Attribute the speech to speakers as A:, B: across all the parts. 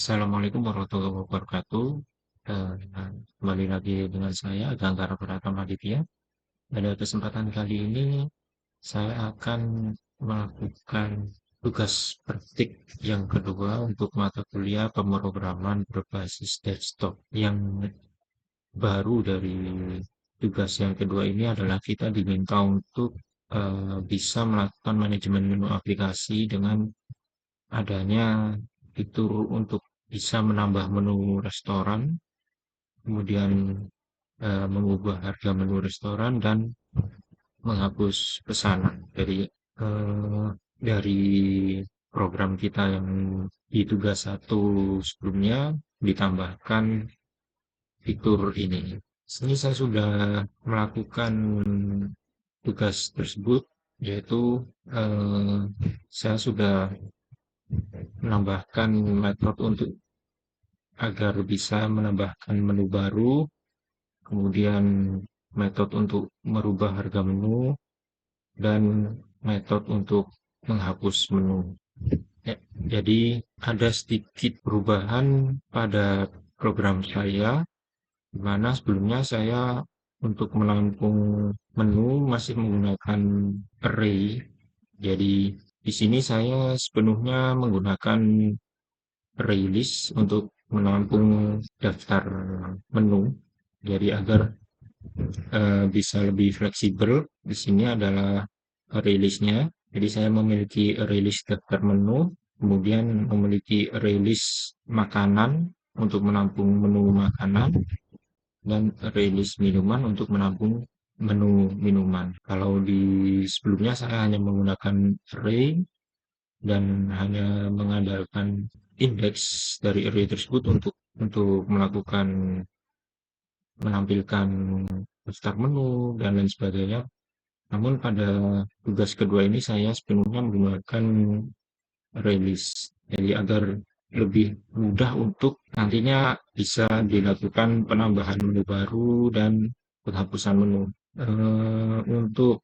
A: Assalamualaikum warahmatullahi wabarakatuh. Eh, Kembali lagi dengan saya Ganggar Pratama Aditya. Pada kesempatan kali ini saya akan melakukan tugas praktik yang kedua untuk mata kuliah pemrograman berbasis desktop. Yang baru dari tugas yang kedua ini adalah kita diminta untuk bisa melakukan manajemen menu aplikasi dengan adanya fitur untuk bisa menambah menu restoran, kemudian mengubah harga menu restoran dan menghapus pesanan dari program kita yang di tugas satu sebelumnya ditambahkan fitur ini. Sini saya sudah melakukan tugas tersebut, yaitu eh, saya sudah menambahkan metode untuk agar bisa menambahkan menu baru, kemudian metode untuk merubah harga menu, dan metode untuk menghapus menu. Jadi ada sedikit perubahan pada program saya, di mana sebelumnya saya untuk menampung menu masih menggunakan array. Jadi di sini saya sepenuhnya menggunakan array list untuk menampung daftar menu. Jadi agar bisa lebih fleksibel, di sini adalah array list-nya. Jadi saya memiliki array list daftar menu, kemudian memiliki array list makanan untuk menampung menu makanan, dan array list minuman untuk menampung menu minuman. Kalau di sebelumnya saya hanya menggunakan array dan hanya mengandalkan indeks dari array tersebut untuk melakukan menampilkan daftar menu dan lain sebagainya. Namun pada tugas kedua ini saya sepenuhnya menggunakan release. Jadi agar lebih mudah untuk nantinya bisa dilakukan penambahan menu baru dan penghapusan menu. Untuk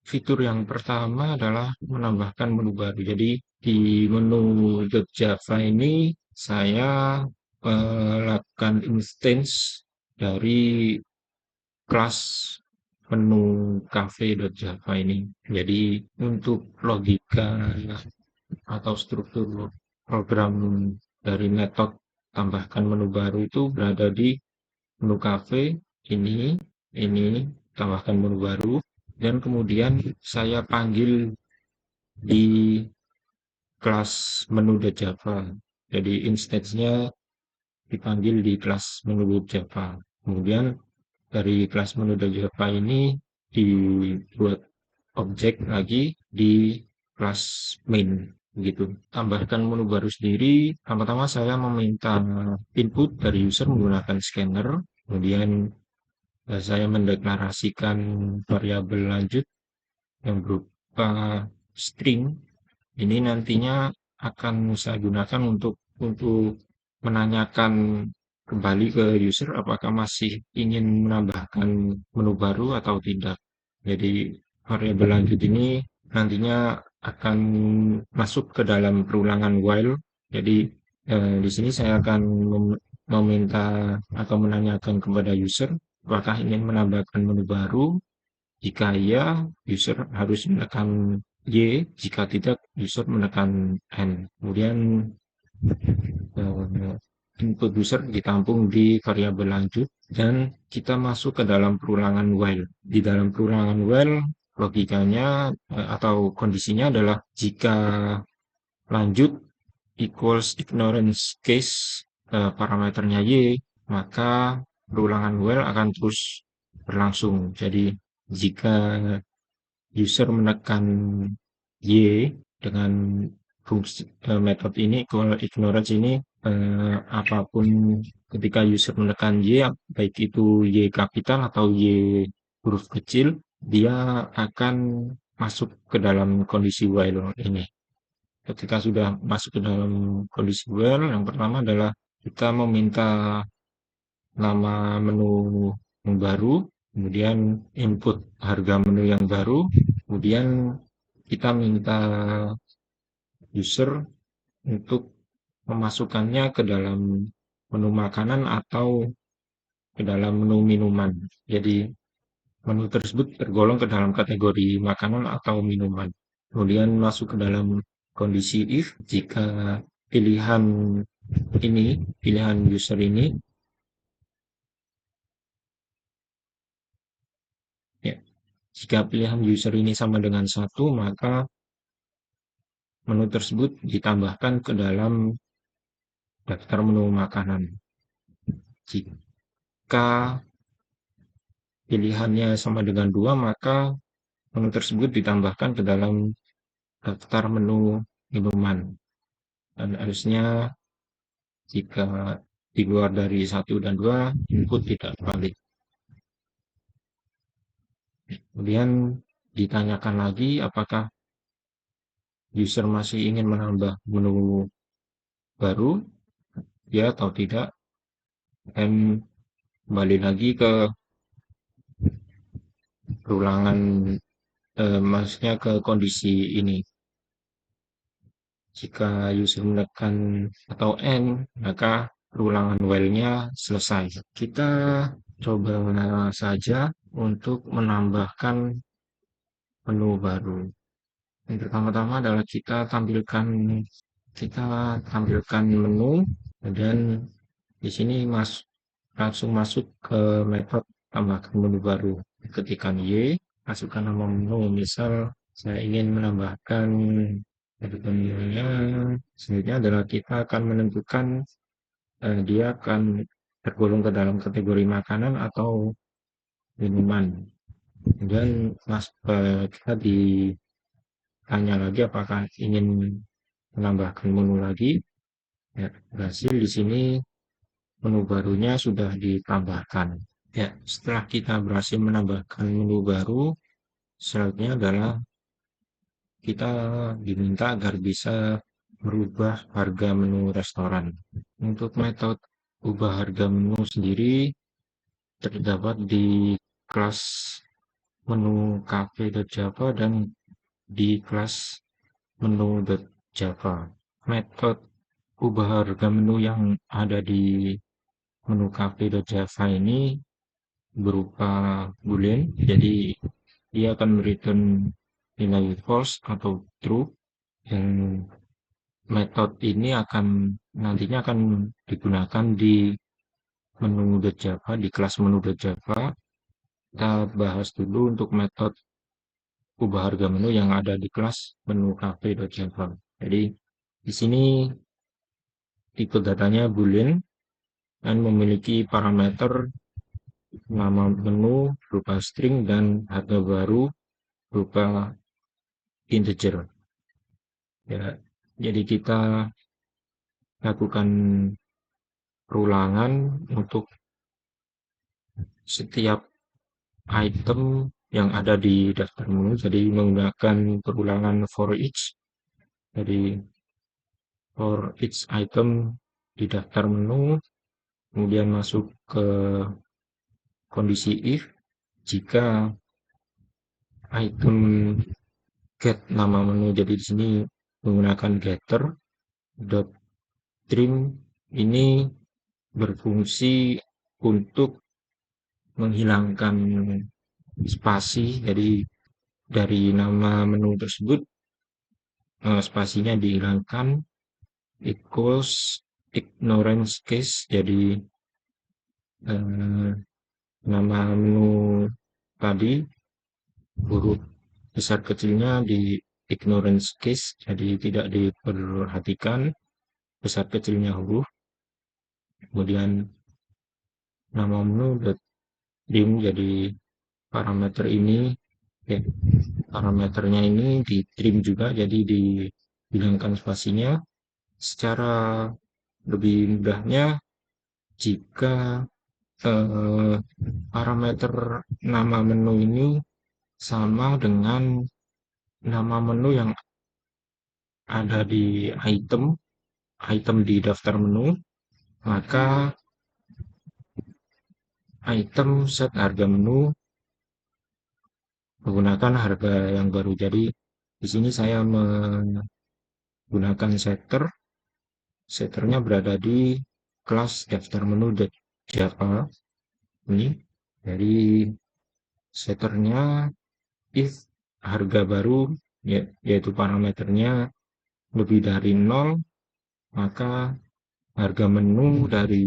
A: fitur yang pertama adalah menambahkan menu baru. Jadi di menu Java ini saya melakukan instance dari kelas menu cafe.java ini. Jadi untuk logika atau struktur program dari metode tambahkan menu baru itu berada di menu cafe ini tambahkan menu baru, dan kemudian saya panggil di kelas menu.java. Jadi instance-nya dipanggil di kelas menu.java. Kemudian dari kelas menu.java ini dibuat objek lagi di kelas main gitu. Tambahkan menu baru sendiri, pertama-tama saya meminta input dari user menggunakan scanner, kemudian saya mendeklarasikan variabel lanjut yang berupa string. Ini nantinya akan saya gunakan untuk menanyakan kembali ke user apakah masih ingin menambahkan menu baru atau tidak. Jadi variabel lanjut ini nantinya akan masuk ke dalam perulangan while. Jadi di sini saya akan meminta atau menanyakan kepada user apakah ingin menambahkan menu baru. Jika iya, user harus menekan Y, jika tidak, user menekan N. Kemudian eh, input user ditampung di variabel lanjut dan kita masuk ke dalam perulangan while. Di dalam perulangan while, logikanya atau kondisinya adalah jika lanjut equals ignorance case parameternya Y, maka perulangan while akan terus berlangsung. Jadi jika user menekan Y dengan fungsi metode ini, kalau ignorance ini apapun ketika user menekan Y, baik itu Y kapital atau Y huruf kecil, dia akan masuk ke dalam kondisi while ini. Ketika sudah masuk ke dalam kondisi while, yang pertama adalah kita meminta nama menu yang baru, kemudian input harga menu yang baru, kemudian kita minta user untuk memasukkannya ke dalam menu makanan atau ke dalam menu minuman. Jadi menu tersebut tergolong ke dalam kategori makanan atau minuman. Kemudian masuk ke dalam kondisi if jika pilihan pilihan user ini, ya, jika pilihan user ini sama dengan satu, maka menu tersebut ditambahkan ke dalam daftar menu makanan. Jika pilihannya sama dengan dua, maka menu tersebut ditambahkan ke dalam daftar menu minuman. Dan harusnya jika di luar dari satu dan dua, input tidak valid. Kemudian ditanyakan lagi apakah user masih ingin menambah menu baru, ya atau tidak. Dan kembali lagi ke perulangan, maksudnya ke kondisi ini. Jika user menekan atau N, maka perulangan while-nya selesai. Kita coba saja untuk menambahkan menu baru. Yang pertama-tama adalah kita tampilkan menu, dan di sini langsung masuk ke metode tambahkan menu baru. Ketikkan Y, masukkan nama menu, misal saya ingin menambahkan menunya. Selanjutnya adalah kita akan menentukan dia akan tergolong ke dalam kategori makanan atau minuman. Kemudian kita ditanya lagi apakah ingin menambahkan menu lagi. Ya, berhasil di sini menu barunya sudah ditambahkan. Ya, setelah kita berhasil menambahkan menu baru, selanjutnya adalah kita diminta agar bisa merubah harga menu restoran. Untuk metode ubah harga menu sendiri terdapat di kelas menu cafe.java dan di kelas menu.java. Metode ubah harga menu yang ada di menu cafe.java ini berupa boolean, jadi dia akan return nilai false atau true. Dan metode ini nantinya akan digunakan di menu.java, di kelas menu.java. Kita bahas dulu untuk metode ubah harga menu yang ada di kelas menu cafe.java. Jadi di sini tipe datanya boolean dan memiliki parameter nama menu berupa string dan harga baru berupa integer. Ya, jadi kita lakukan perulangan untuk setiap item yang ada di daftar menu, jadi menggunakan perulangan for each. Jadi for each item di daftar menu, kemudian masuk ke kondisi if jika item get nama menu, jadi di sini menggunakan getter dot trim ini berfungsi untuk menghilangkan spasi. Jadi dari nama menu tersebut spasinya dihilangkan, equals ignorance case. Jadi nama menu tadi huruf besar kecilnya di ignorance case, jadi tidak diperhatikan besar kecilnya huruf. Kemudian nama menu dim, jadi parameter ini, ya, parameternya ini di trim juga, jadi dihilangkan spasinya. Secara lebih mudahnya, jika parameter nama menu ini sama dengan nama menu yang ada di item di daftar menu, maka item set harga menu menggunakan harga yang baru. Jadi di sini saya menggunakan setter Setternya berada di kelas daftar menu Java ini. Jadi setternya if harga baru yaitu parameternya lebih dari 0, maka harga menu dari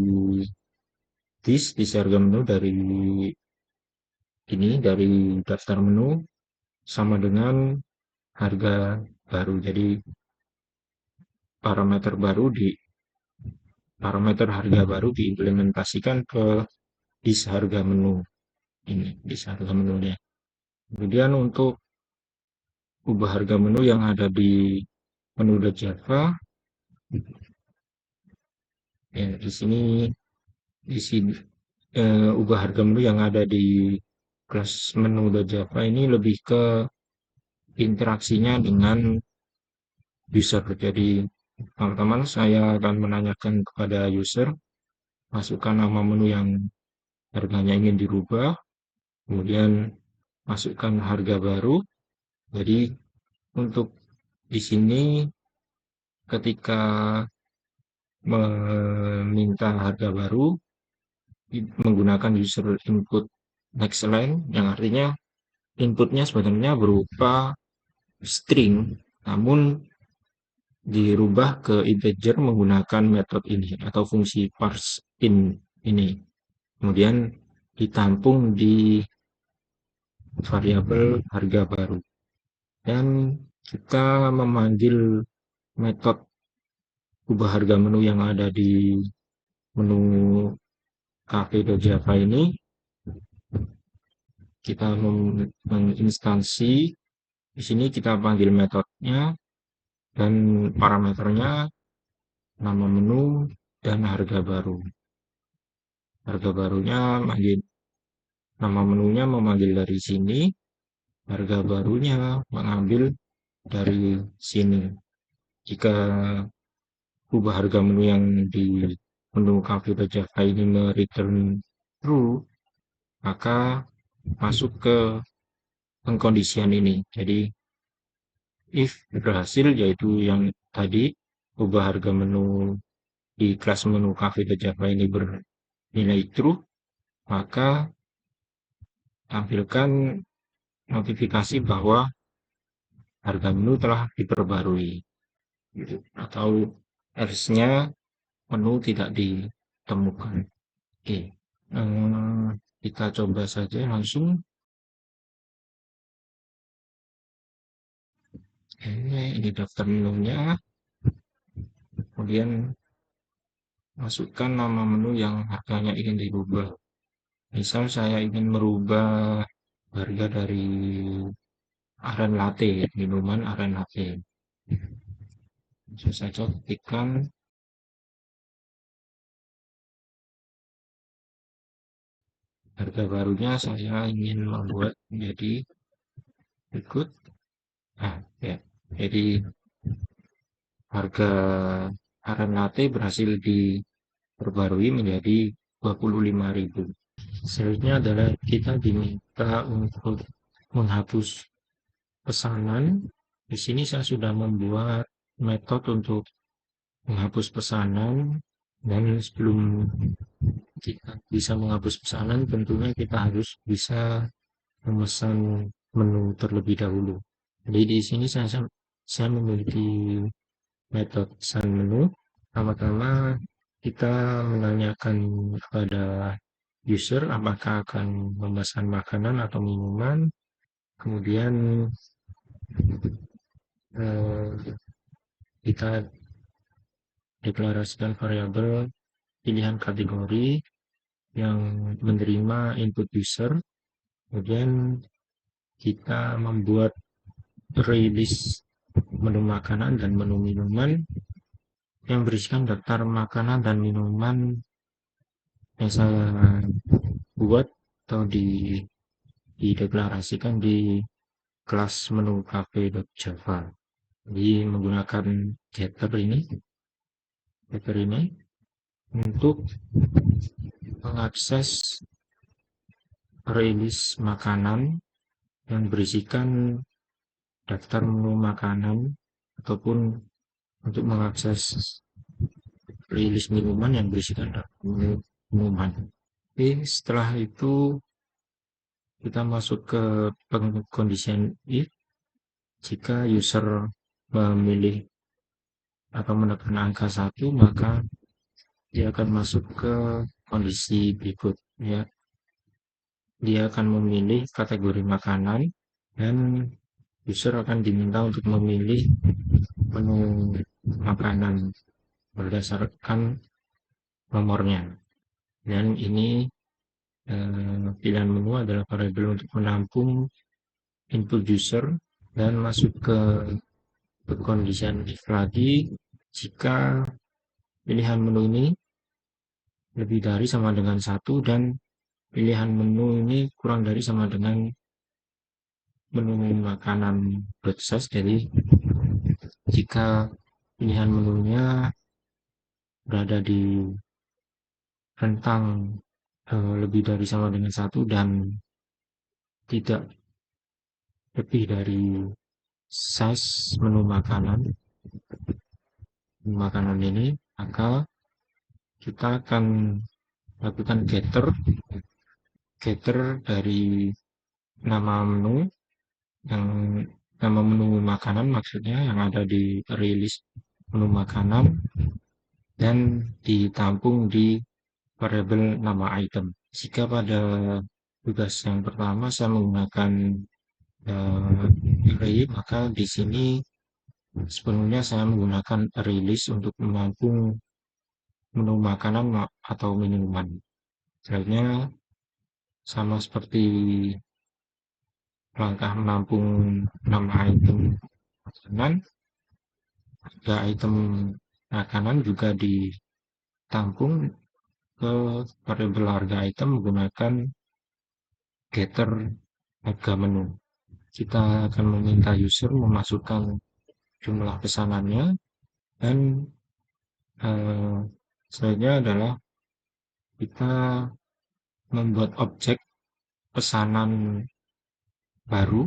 A: this harga menu dari daftar menu sama dengan harga baru. Jadi parameter harga baru diimplementasikan ke this harga menu ini, this harga menunya. Kemudian untuk ubah harga menu yang ada di menu.java, ya di sini ubah harga menu yang ada di kelas menu.java ini lebih ke interaksinya dengan user. Jadi teman-teman, saya akan menanyakan kepada user, masukkan nama menu yang harganya ingin dirubah, kemudian masukkan harga baru. Jadi untuk di sini ketika meminta harga baru menggunakan user input next line, yang artinya inputnya sebenarnya berupa string, namun dirubah ke integer menggunakan metode ini atau fungsi parseIn ini. Kemudian ditampung di variabel harga baru. Dan kita memanggil metode ubah harga menu yang ada di menu cafe.java ini, kita menginstansi. Di sini kita panggil metodenya dan parameternya nama menu dan harga baru. Harga barunya nama menunya memanggil dari sini, harga barunya mengambil dari sini. Jika ubah harga menu yang di menu cafe.java ini return true, maka masuk ke pengkondisian ini. Jadi if berhasil, yaitu yang tadi ubah harga menu di kelas menu cafe.java ini bernilai true, maka tampilkan notifikasi bahwa harga menu telah diperbarui, gitu. Atau else-nya menu tidak ditemukan. Oke, kita coba saja langsung. Ini daftar menunya, kemudian masukkan nama menu yang harganya ingin dirubah. Misal saya ingin merubah harga dari aren latte, minuman aren latte. Bisa saja ketikkan harga barunya, saya ingin membuat menjadi berikut. Ya. Jadi harga aren latte berhasil diperbarui menjadi 25.000. Selanjutnya adalah kita diminta untuk menghapus pesanan. Di sini saya sudah membuat metode untuk menghapus pesanan, dan sebelum kita bisa menghapus pesanan, tentunya kita harus bisa memesan menu terlebih dahulu. Jadi di sini saya memiliki metode pesan menu. Pertama-tama kita menanyakan kepada user apakah akan memesan makanan atau minuman. Kemudian kita deklarasikan variabel pilihan kategori yang menerima input user. Kemudian kita membuat release menu makanan dan menu minuman yang berisikan daftar makanan dan minuman yang saya buat atau dideklarasikan di kelas menu cafe.java. Jadi menggunakan getter ini untuk mengakses release makanan yang berisikan daftar menu makanan, ataupun untuk mengakses rilis minuman yang berisikan minuman. Oke, setelah itu kita masuk ke pengkondisian if. Jika user memilih atau menekan angka 1, maka dia akan masuk ke kondisi berikut, ya. Dia akan memilih kategori makanan dan user akan diminta untuk memilih menu makanan berdasarkan nomornya. Dan ini pilihan menu adalah variabel untuk menampung input user dan masuk ke kondisian if lagi jika pilihan menu ini lebih dari sama dengan 1 dan pilihan menu ini kurang dari sama dengan menu makanan proses. Jadi jika pilihan menunya berada di rentang lebih dari sama dengan 1 dan tidak lebih dari size menu makanan ini, maka kita akan lakukan getter dari nama menu yang nama menu makanan maksudnya yang ada di rilis menu makanan dan ditampung di variabel nama item. Jika pada tugas yang pertama saya menggunakan array, maka di sini sepenuhnya saya menggunakan rilis untuk menampung menu makanan atau minuman. Selanjutnya sama seperti langkah menampung nama item makanan, harga item makanan juga ditampung ke variabel harga item menggunakan getter harga menu. Kita akan meminta user memasukkan jumlah pesanannya dan selanjutnya adalah kita membuat objek pesanan baru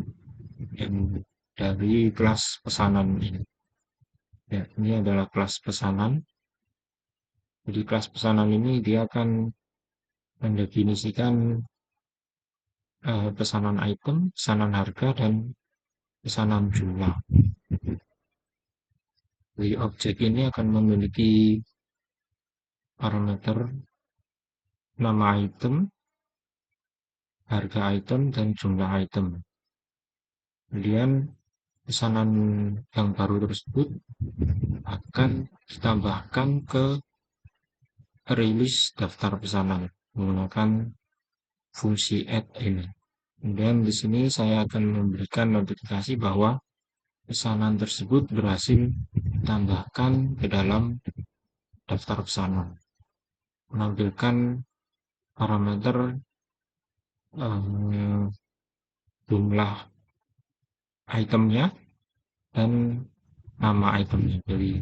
A: yang dari kelas pesanan ini. Ya, ini adalah kelas pesanan. Jadi kelas pesanan ini dia akan mendefinisikan pesanan item, pesanan harga, dan pesanan jumlah. Jadi objek ini akan memiliki parameter nama item, harga item, dan jumlah item. Kemudian pesanan yang baru tersebut akan ditambahkan ke rilis daftar pesanan menggunakan fungsi add ini. Kemudian di sini saya akan memberikan notifikasi bahwa pesanan tersebut berhasil ditambahkan ke dalam daftar pesanan, menampilkan parameter jumlah itemnya dan nama itemnya. Jadi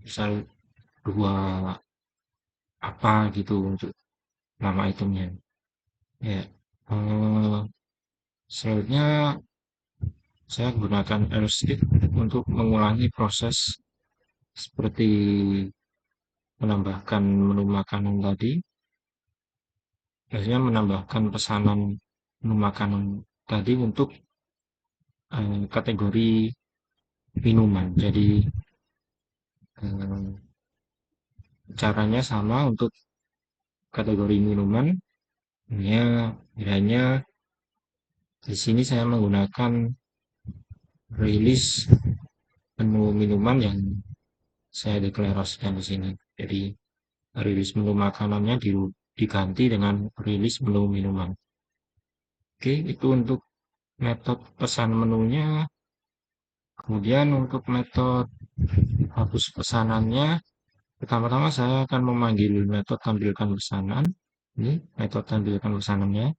A: misal 2 apa gitu untuk nama itemnya. Ya, selanjutnya saya gunakan else if untuk mengulangi proses seperti menambahkan menu makanan tadi. Biasanya menambahkan pesanan menu makanan tadi untuk kategori minuman. Jadi caranya sama untuk kategori minuman. Hanya di sini saya menggunakan rilis menu minuman yang saya deklarasikan di sini. Jadi rilis menu makanannya diganti dengan rilis menu minuman. Oke, itu untuk metode pesan menunya. Kemudian untuk metode hapus pesanannya, pertama-tama saya akan memanggil metode tampilkan pesanan. Ini metode tampilkan pesanannya.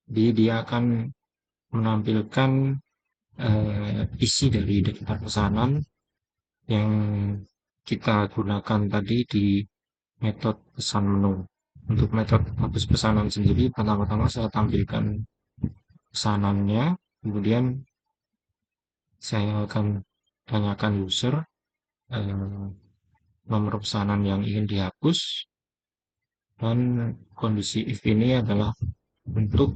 A: Jadi dia akan menampilkan isi dari daftar pesanan yang kita gunakan tadi di metode pesan menu. Untuk metode hapus pesanan sendiri, pertama-tama saya tampilkan pesanannya, kemudian saya akan tanyakan user nomor pesanan yang ingin dihapus, dan kondisi if ini adalah untuk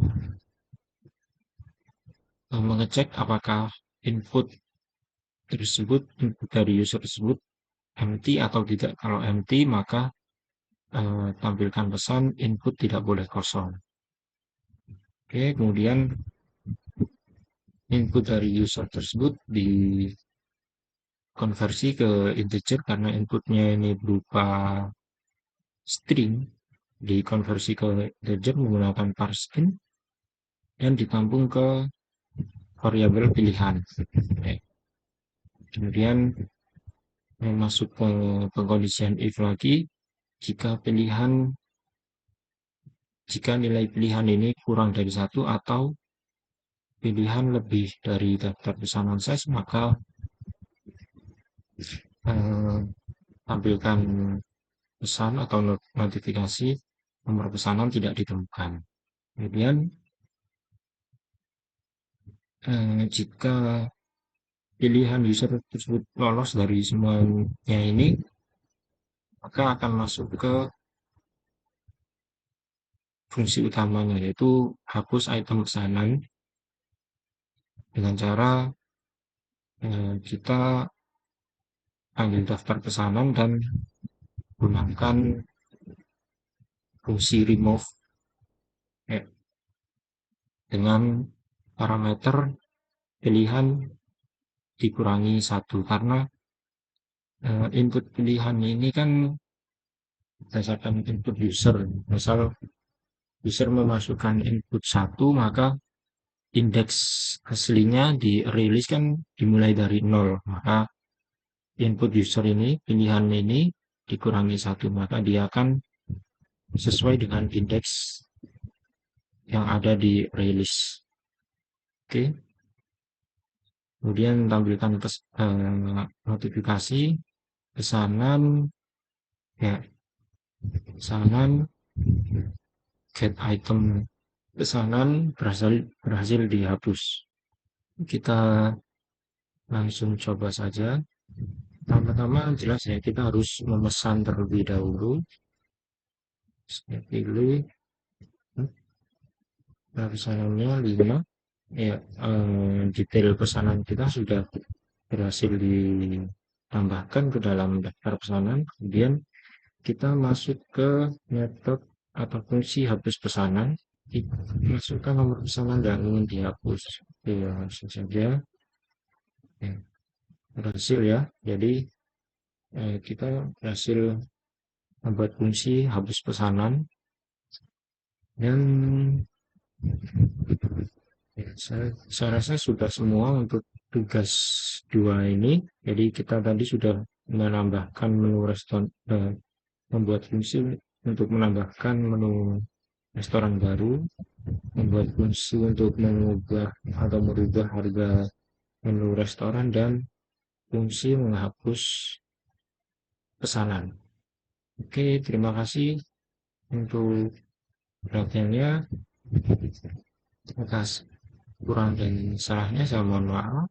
A: mengecek apakah input tersebut, input dari user tersebut empty atau tidak. Kalau empty, maka tampilkan pesan input tidak boleh kosong. Oke, kemudian input dari user tersebut dikonversi ke integer karena inputnya ini berupa string, dikonversi ke integer menggunakan parseInt dan ditampung ke variabel pilihan. Oke. Kemudian masuk ke pengkondisian if lagi jika nilai pilihan ini kurang dari 1 atau pilihan lebih dari daftar pesanan size, maka eh, tampilkan pesan atau notifikasi nomor pesanan tidak ditemukan. Kemudian jika pilihan user tersebut lolos dari semuanya ini, maka akan masuk ke fungsi utamanya, yaitu hapus item pesanan dengan cara kita ambil daftar pesanan dan gunakan fungsi remove dengan parameter pilihan dikurangi 1, karena input pilihan ini kan berdasarkan input user. Misal user memasukkan input 1, maka indeks aslinya di release kan dimulai dari 0, maka input user ini, pilihan ini dikurangi 1, maka dia akan sesuai dengan indeks yang ada di release. Oke. Kemudian tampilkan notifikasi pesanan, ya, pesanan get item pesanan berhasil dihapus. Kita langsung coba saja. Pertama-tama jelas ya, kita harus memesan terlebih dahulu. Saya pilih pesanannya 5. Ya, detail pesanan kita sudah berhasil ditambahkan ke dalam daftar pesanan. Kemudian kita masuk ke metode atau fungsi hapus pesanan. Masukkan nomor pesanan yang ingin dihapus. Oke, langsung saja. Oke, berhasil ya. Jadi kita berhasil membuat fungsi hapus pesanan, dan saya rasa sudah semua untuk tugas 2 ini. Jadi kita tadi sudah menambahkan menu restoran, membuat fungsi untuk menambahkan menu restoran baru, membuat fungsi untuk mengubah atau merubah harga menu restoran, dan fungsi menghapus pesanan. Oke, terima kasih untuk perhatiannya. Atas kurang dan salahnya saya mohon maaf.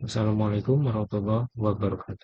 A: Wassalamualaikum warahmatullahi wabarakatuh.